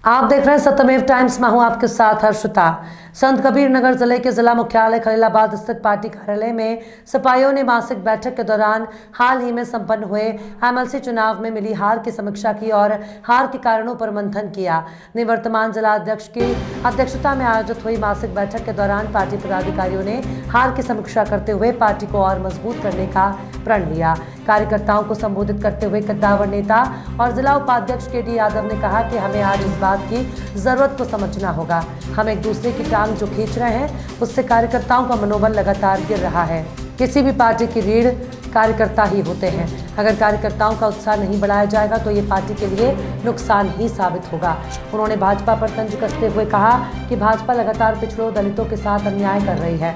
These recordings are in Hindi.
आप देख रहे हैं सत्यमेव टाइम्स। मैं हूं आपके साथ हर्षिता। संत कबीर नगर जिले के जिला मुख्यालय खलीलाबाद स्थित पार्टी कार्यालय में सिपाहियों ने मासिक बैठक के दौरान हाल ही में संपन्न हुए एमएलसी चुनाव में मिली हार की समीक्षा की और हार के कारणों पर मंथन किया। निवर्तमान जिला अध्यक्ष की अध्यक्षता में आयोजित हुई मासिक बैठक के दौरान पार्टी पदाधिकारियों ने हार की समीक्षा करते हुए पार्टी को और मजबूत करने का प्रण लिया। कार्यकर्ताओं को संबोधित करते हुए कद्दावर नेता और जिला उपाध्यक्ष केडी यादव ने कहा कि हमें आज इस बात की जरूरत को समझना होगा। हम एक दूसरे की टांग जो खींच रहे हैं उससे कार्यकर्ताओं का मनोबल लगातार गिर रहा है। किसी भी पार्टी की रीढ़ कार्यकर्ता ही होते हैं। अगर कार्यकर्ताओं का उत्साह नहीं बढ़ाया जाएगा तो ये पार्टी के लिए नुकसान ही साबित होगा। उन्होंने भाजपा पर तंज कसते हुए कहा कि भाजपा लगातार पिछड़ों दलितों के साथ अन्याय कर रही है।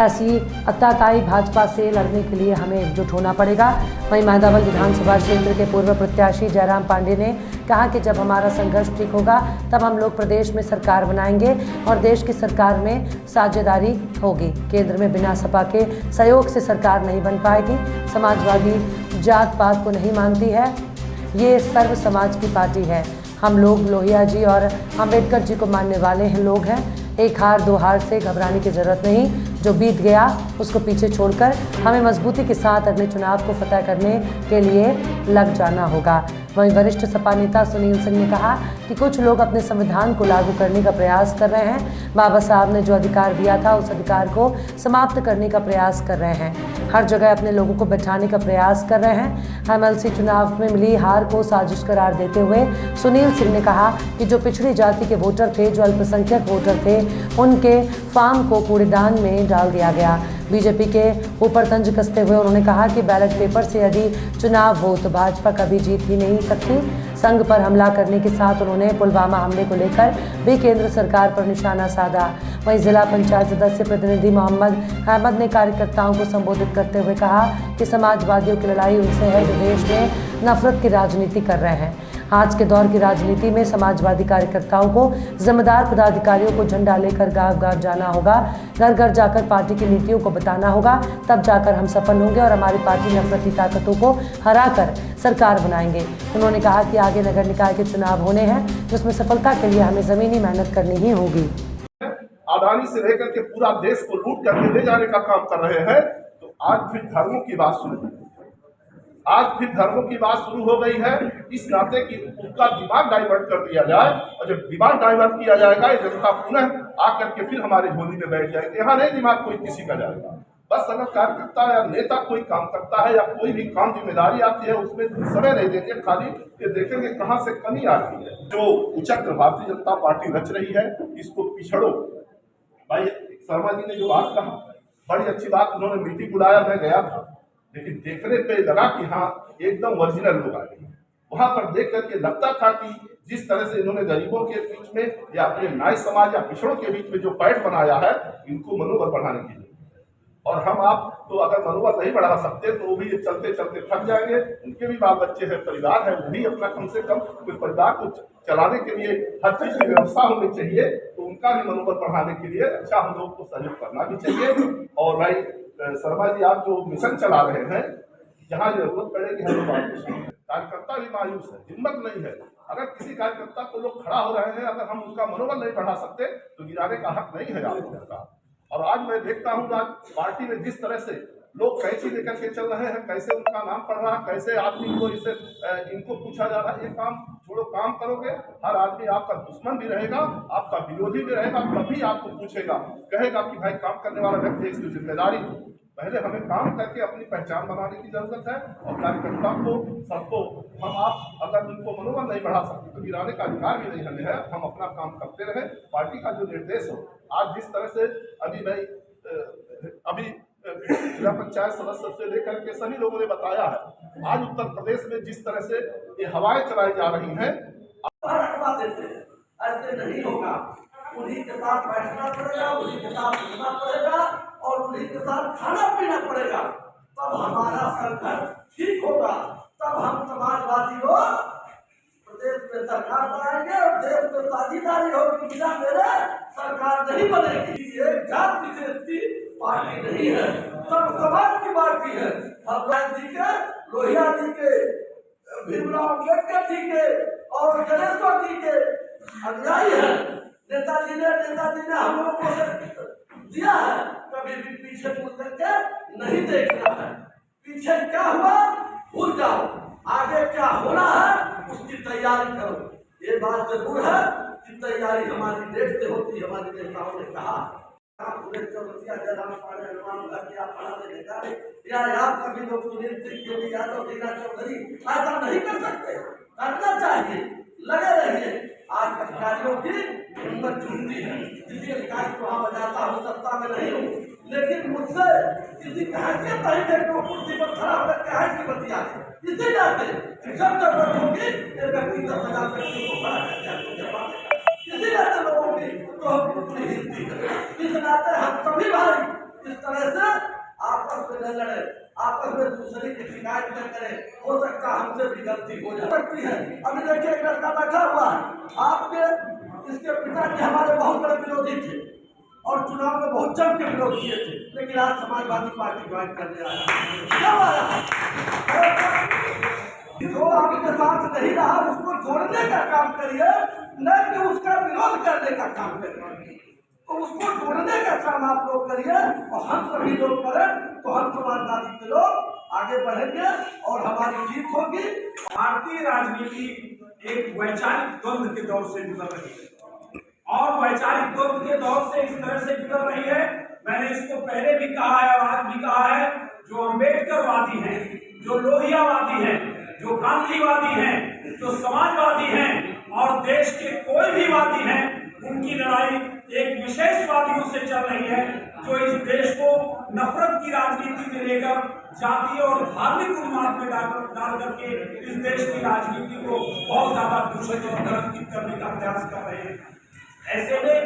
ऐसी अत्याचारी भाजपा से लड़ने के लिए हमें एकजुट होना पड़ेगा। वहीं महिदावल विधानसभा क्षेत्र के पूर्व प्रत्याशी जयराम पांडे ने कहा कि जब हमारा संघर्ष ठीक होगा तब हम लोग प्रदेश में सरकार बनाएंगे और देश की सरकार में साझेदारी होगी। केंद्र में बिना सपा के सहयोग से सरकार नहीं बन पाएगी। समाजवादी जात पात को नहीं मानती है, ये सर्व समाज की पार्टी है। हम लोग लोहिया जी और अंबेडकर जी को मानने वाले हैं लोग हैं। एक हार दो हार से घबराने की जरूरत नहीं। जो बीत गया उसको पीछे छोड़कर हमें मजबूती के साथ अगले चुनाव को फतह करने के लिए लग जाना होगा। वहीं वरिष्ठ सपा नेता सुनील सिंह ने कहा कि कुछ लोग अपने संविधान को लागू करने का प्रयास कर रहे हैं। बाबा साहब ने जो अधिकार दिया था उस अधिकार को समाप्त करने का प्रयास कर रहे हैं। हर जगह अपने लोगों को बैठाने का प्रयास कर रहे हैं। एमएलसी चुनाव में मिली हार को साजिश करार देते हुए सुनील सिंह ने कहा कि जो पिछड़ी जाति के वोटर थे, जो अल्पसंख्यक वोटर थे, उनके फार्म को कूड़ेदान में डाल दिया गया। बीजेपी के ऊपर तंज कसते हुए उन्होंने कहा कि बैलेट पेपर से यदि चुनाव हो तो भाजपा कभी जीत ही नहीं सकती। संघ पर हमला करने के साथ उन्होंने पुलवामा हमले को लेकर भी केंद्र सरकार पर निशाना साधा। वहीं जिला पंचायत सदस्य प्रतिनिधि मोहम्मद अहमद ने कार्यकर्ताओं को संबोधित करते हुए कहा कि समाजवादियों की लड़ाई उनसे है जो देश में नफरत की राजनीति कर रहे हैं। आज के दौर की राजनीति में समाजवादी कार्यकर्ताओं को जिम्मेदार पदाधिकारियों को झंडा लेकर गांव गांव जाना होगा, घर घर जाकर पार्टी की नीतियों को बताना होगा। तब जाकर हम सफल होंगे और हमारी पार्टी नफरती ताकतों को हराकर सरकार बनाएंगे। उन्होंने कहा कि आगे नगर निकाय के चुनाव होने हैं जिसमें सफलता के लिए हमें जमीनी मेहनत करनी ही होगी। अडानी से लेकर के पूरा देश को लूट करके ले जाने का काम कर रहे हैं, तो आज फिर धर्मों की बात शुरू हो गई है। इस नाते कि उसका दिमाग डाइवर्ट कर दिया जाए, और जब दिमाग डाइवर्ट किया जाएगा ये जनता पुनः आकर के फिर हमारे झोली में बैठ जाएगी। यहाँ नहीं दिमाग कोई किसी का जाएगा। बस अगर कार्यकर्ता या नेता कोई काम करता है या कोई भी काम जिम्मेदारी आती है उसमें समय नहीं देंगे, खाली ये देखेंगे कहाँ से कमी आती है। जो उचक्र भारतीय जनता पार्टी रच रही है इसको पिछड़ो। भाई शर्मा जी ने जो बात कहा बड़ी अच्छी बात, उन्होंने मीटिंग बुलाया, मैं गया था, लेकिन देखने पे लगा कि हाँ एकदम ओरिजिनल लोग आ गए। वहां पर देख करके लगता था कि जिस तरह से इन्होंने गरीबों के बीच में या अपने नाई समाज या पिछड़ों के बीच में जो पैठ बनाया है, इनको मनोबल बढ़ाने के लिए। और हम आप तो अगर मनोबल नहीं बढ़ा सकते तो वो भी चलते चलते थक जाएंगे। उनके भी बाल बच्चे हैं, परिवार है, वो भी अपना कम से कम कुछ परिवार को चलाने के लिए हर चीज की व्यवस्था होनी चाहिए। तो उनका भी मनोबल बढ़ाने के लिए अच्छा हम लोग को सहयोग करना भी चाहिए। और भाई शर्मा जी, आप जो मिशन चला रहे हैं, जहाँ जरूरत पड़ेगी हम लोग आपको, कार्यकर्ता भी मायूस है, हिम्मत नहीं है। अगर किसी कार्यकर्ता को लोग खड़ा हो रहे हैं, अगर हम उसका मनोबल नहीं बढ़ा सकते तो गिराने का हक नहीं है आपका। और आज मैं देखता हूँ आज पार्टी में जिस तरह से लोग कैंची लेकर के चल रहे हैं, कैसे उनका नाम पढ़ रहा है, कैसे आदमी को इसे इनको पूछा जा रहा है। ये काम छोड़ो, काम करोगे हर आदमी आपका दुश्मन भी रहेगा, आपका विरोधी भी रहेगा, तभी आपको पूछेगा, कहेगा कि भाई काम करने वाला व्यक्ति इसकी जिम्मेदारी। पहले हमें काम करके अपनी पहचान बनाने की जरूरत है। और कार्यकर्ता को सबको हम आप अगर उनको मनोबल नहीं बढ़ा सकते तो गिराने का अधिकार भी नहीं हमें है। हम अपना काम करते रहे। पार्टी का जो निर्देश हो, आज जिस तरह से अभी जिला पंचायत सदस्य से लेकर के सभी लोगों ने बताया है, आज उत्तर प्रदेश में जिस तरह से ये हवाएं चलाई जा रही हैं, ऐसे नहीं होगा। उन्हीं के साथ बैठना पड़ेगा, उन्हीं के साथ घूमना पड़ेगा और उन्हीं के साथ खाना पीना पड़ेगा। तब हमारा संघर्ष ठीक होगा। तब हम समाजवादी लोग प्रदेश में सरकार बनाएंगे और देश में साझेदारी होगी। बिना मेरे सरकार नहीं बनेगी। ये जात विशेष की पार्टी नहीं है, सब समाज की पार्टी है। भगवान जी के, लोहिया जी के, भीमराव अम्बेडकर जी के और गणेश्वर जी के अनुयायी है, नेताजी ने हम लोगों को दिया है, कभी भी पीछे मुड़ करके नहीं देखना है। पीछे क्या हुआ भूल जाओ, आगे क्या होना है उसकी तैयारी करो। ये बात जरूर है कि तैयारी हमारी देश से होती है। हमारे नेताओं ने कहा या आप सभी लोग सुनील सिंह योगी यादव रीना चौधरी ऐसा नहीं कर सकते, करना चाहिए, लगे रहिए। आज अधिकारियों की हिम्मत छूटती है, किसी अधिकारी को वहां बजाता हूँ, सत्ता में नहीं हूँ, लेकिन मुझसे किसी हैसियत नहीं थे कि वो कुर्सी पर खड़ा होकर क्या है की बतिया इसी नाते जब जरूरत होगी एक व्यक्ति 10,000 व्यक्ति को खड़ा करके इसी नाते लोगों की तो अपनी हिंदी है। इस नाते हम सभी भाई इस तरह से आपस में न लड़े, आपस में दूसरे की शिकायत न करें। हो सकता है हमसे भी गलती हो जा सकती है। अभी देखिए एक लड़का बैठा हुआ है, आपके इसके पिताजी हमारे बहुत बड़े विरोधी थे और चुनाव में बहुत जम के विरोध किए थे, लेकिन आज समाजवादी पार्टी ज्वाइन करने आया। जो आपके साथ नहीं रहा उसको जोड़ने का काम करिए, न कि उसका विरोध करने का काम करिए। तो उसको जोड़ने का काम आप लोग करिए और हम सभी लोग करें तो हम समाजवादी के लोग आगे बढ़ेंगे और हमारी जीत होगी। भारतीय राजनीति एक वैचारिक द्वंद्व के दौर से गुजर रही है और वैचारिक द्वंद्व के दौर से इस तरह से गुजर रही है, मैंने इसको पहले भी कहा है और आज भी कहा है, जो अम्बेडकरवादी हैं, जो लोहियावादी हैं, जो गांधीवादी हैं, जो समाजवादी हैं और देश के कोई भी वादी हैं, उनकी लड़ाई एक विशेषवादियों से चल रही है जो इस देश को नफरत की राजनीति में लेकर जातीय और धार्मिक उन्माद में डाल करके इस देश की राजनीति को बहुत ज्यादा दूषित और कलंकित करने का प्रयास कर रहे हैं। ऐसे में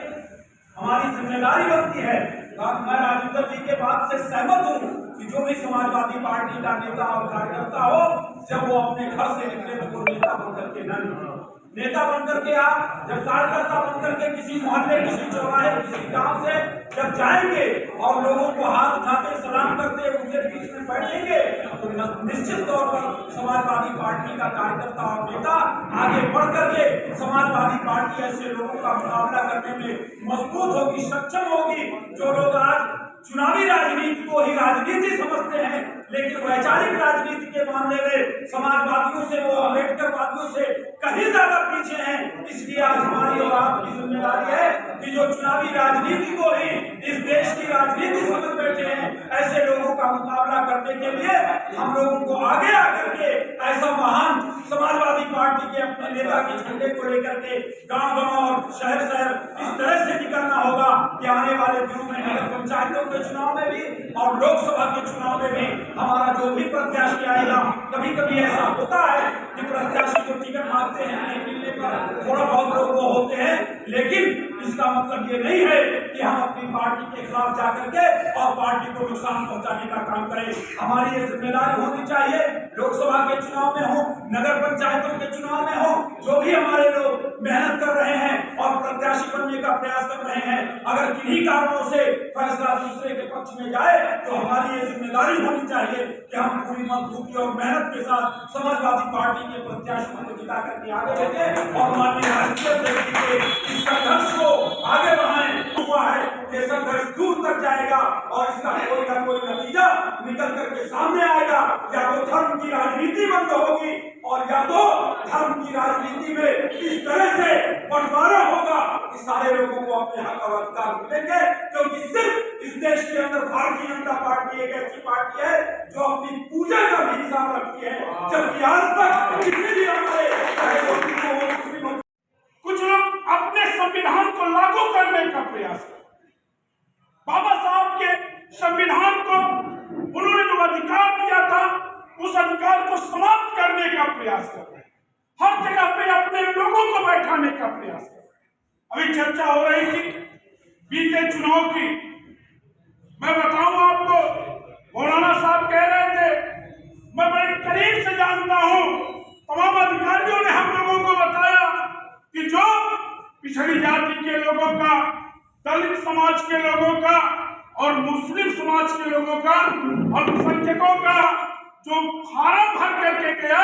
हमारी जिम्मेदारी बनती है, मैं राजेंद्र जी के बात से सहमत हूँ कि जो भी समाजवादी पार्टी का नेता और कार्यकर्ता हो, जब वो अपने घर से निकले तो वो नेता बनकर के न निकले। नेता बनकर के आप जब कार्यकर्ता बनकर के किसी मोहल्ले, किसी चौराहे, किसी गांव से जब जाएंगे और लोगों को हाथ उठाते सलाम करते उनके बीच में बैठेंगे तो निश्चित तौर पर समाजवादी पार्टी का कार्यकर्ता और नेता आगे बढ़ करके समाजवादी पार्टी ऐसे लोगों का मुकाबला करने में मजबूत होगी, सक्षम होगी। जो लोग आज चुनावी राजनीति को ही राजनीति समझते हैं, लेकिन वैचारिक राजनीति के मामले में समाजवादियों से, वो अम्बेडकरवादियों से कहीं ज्यादा पीछे हैं। इसलिए आज हमारी और आपकी जिम्मेदारी है कि जो चुनावी राजनीति को ही इस देश की राजनीति समझ बैठे हैं, ऐसे लोगों का मुकाबला करने के लिए हम लोगों को आगे आकर के ऐसा महान समाजवादी पार्टी के अपने नेता के झंडे को लेकर के गांव-गांव और शहर-शहर इस तरह से निकलना होगा कि आने वाले दिनों में नगर पंचायतों के चुनाव में भी और लोकसभा के चुनाव में भी हमारा जो भी प्रत्याशी आएगा, कभी कभी ऐसा होता है कि प्रत्याशी को टिकट मांगते हैं, नहीं मिलने पर थोड़ा बहुत लोग वो होते हैं, लेकिन इसका मतलब ये नहीं है कि हम अपनी पार्टी के खिलाफ जाकर के और पार्टी को नुकसान पहुंचाने का काम करें। हमारी ये जिम्मेदारी होनी चाहिए, लोकसभा के चुनाव में हो, नगर पंचायतों के चुनाव में हो, जो भी हमारे लोग मेहनत कर रहे हैं और प्रत्याशी बनने का प्रयास कर रहे हैं, अगर किन्हीं कारणों से फैसला दूसरे के पक्ष में जाए तो हमारी ये जिम्मेदारी होनी चाहिए कि हम पूरी मजबूती और मेहनत के साथ समाजवादी पार्टी के प्रत्याशियों को जिता करके आगे बढ़ें और माननीय राष्ट्रीय अध्यक्ष के इस संघर्ष को आगे बढ़ाएं। हुआ है ये संघर्ष दूर तक जाएगा और इसका कोई ना कोई नतीजा निकल करके सामने आएगा। या तो धर्म की राजनीति बंद होगी और या तो धर्म की राजनीति में इस तरह से बंटवारा होगा कि सारे लोगों को अपने हक और अधिकार मिलेंगे, क्योंकि सिर्फ इस देश के अंदर भारतीय जनता पार्टी एक ऐसी पार्टी है जो अपनी पूजा का भी हिसाब रखती है, जबकि आज तक किसी भी हमारे कुछ लोग अपने संविधान को लागू करने का प्रयास कर, बाबा साहब के संविधान को उन्होंने जो अधिकार दिया था उस अधिकार को समाप्त करने का प्रयास कर रहे हैं, हर जगह पे अपने लोगों को बैठाने का प्रयास कर रहे हैं। अभी चर्चा हो रही थी बीते चुनाव की, मैं बताऊं आपको, मौलाना साहब कह रहे थे, मैं बड़े करीब से जानता हूं, तमाम अधिकारियों ने हम लोगों को बताया कि जो पिछड़ी जाति के लोगों का, दलित समाज के लोगों का और मुस्लिम समाज के लोगों का, अल्पसंख्यकों का जो फार्म भर करके गया,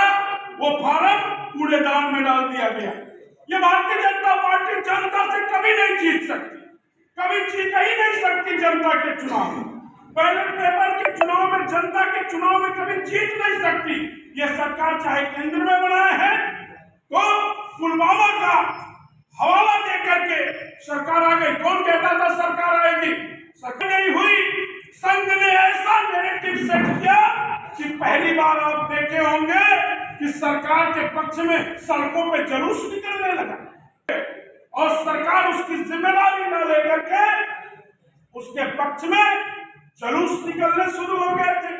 वो फार्म कूड़ेदान में डाल दिया गया। ये भारतीय जनता पार्टी कभी नहीं जीत सकती, कभी जीत ही नहीं सकती जनता के चुनाव में। बैलेट पेपर के चुनाव में, जनता के चुनाव में कभी जीत नहीं सकती। ये सरकार चाहे केंद्र में बनाए है तो पुलवामा का हवाला दे करके सरकार आ गई। कौन कहता था सरकार आएगी? सरकार नहीं हुई। संघ ने ऐसा नैरेटिव सेट किया कि पहली बार आप देखे होंगे कि सरकार के पक्ष में सड़कों पे जुलूस निकलने लगा और सरकार उसकी जिम्मेदारी न लेकर के उसके पक्ष में जुलूस निकलने शुरू हो गए थे।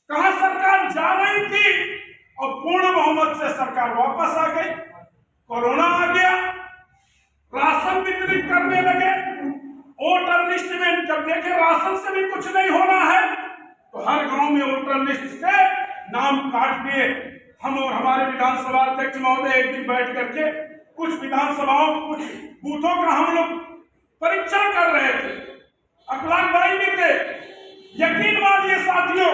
कहां सरकार जा रही थी और पूर्ण बहुमत से सरकार वापस आ गई। कोरोना आ गया, राशन वितरित करने लगे। वोटर लिस्ट में जब देखे राशन से भी कुछ नहीं होना है तो हर गांव में वोटर लिस्ट से नाम काट दिए। हम और हमारे विधानसभा अध्यक्ष महोदय एक दिन बैठ करके कुछ विधानसभाओं, कुछ बूथों का हम लोग परीक्षण कर रहे थे। अखलाक भी थे। यकीन मानिए साथियों,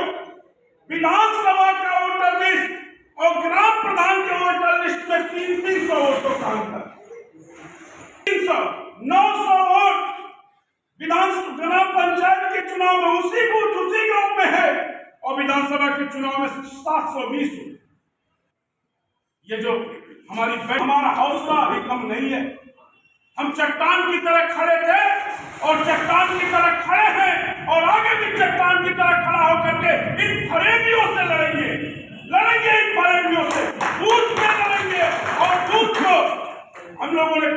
विधानसभा का वोटर लिस्ट और ग्राम प्रधान के वोटर लिस्ट में 300 वोटों का अंतर, 900 वोट विधानसभा ग्राम पंचायत के चुनाव में उसी बूथ उसी गांव में है और विधानसभा के चुनाव में 720। ये जो हमारा हौसला अभी कम नहीं है। हम चट्टान की तरह खड़े थे और चट्टान की तरह खड़े हैं और आगे भी चट्टान की तरह खड़ा होकर के इन फरेबियों से लड़ेंगे इन फरेबियों से, बूथ में लड़ेंगे। और बूथ को हम लोगों ने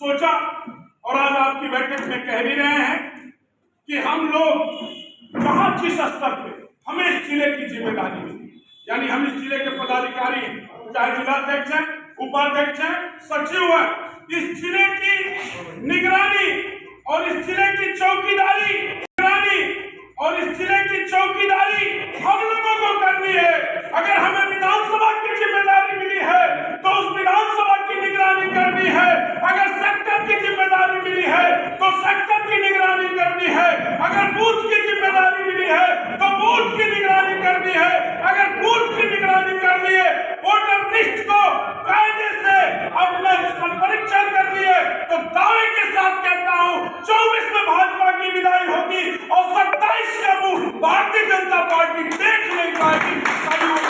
सोचा और आज आपकी बैठक में कह भी रहे हैं कि हम लोग जहां जिस स्तर पे हमें इस जिले की जिम्मेदारी मिली, यानी हम इस जिले के पदाधिकारी हैं, चाहे जिलाध्यक्ष हैं, उपाध्यक्ष हैं, सचिव हैं, इस जिले की निगरानी और इस जिले की चौकीदारी हम लोगों को करनी है। अगर हमें विधानसभा की जिम्मेदारी मिली है तो उस विधानसभा की निगरानी करनी है। अगर सेक्टर की जिम्मेदारी मिली है तो सेक्टर की निगरानी करनी है। अगर बूथ की जिम्मेदारी मिली है तो बूथ की निगरानी करनी है। अगर बूथ की निगरानी करनी है, वोटर लिस्ट को कायदे से अपना परीक्षण करनी है तो दावे के साथ कहता हूं 24 में भाजपा की विदाई होगी और 27 का मुंह भारतीय जनता पार्टी देख नहीं पाएगी।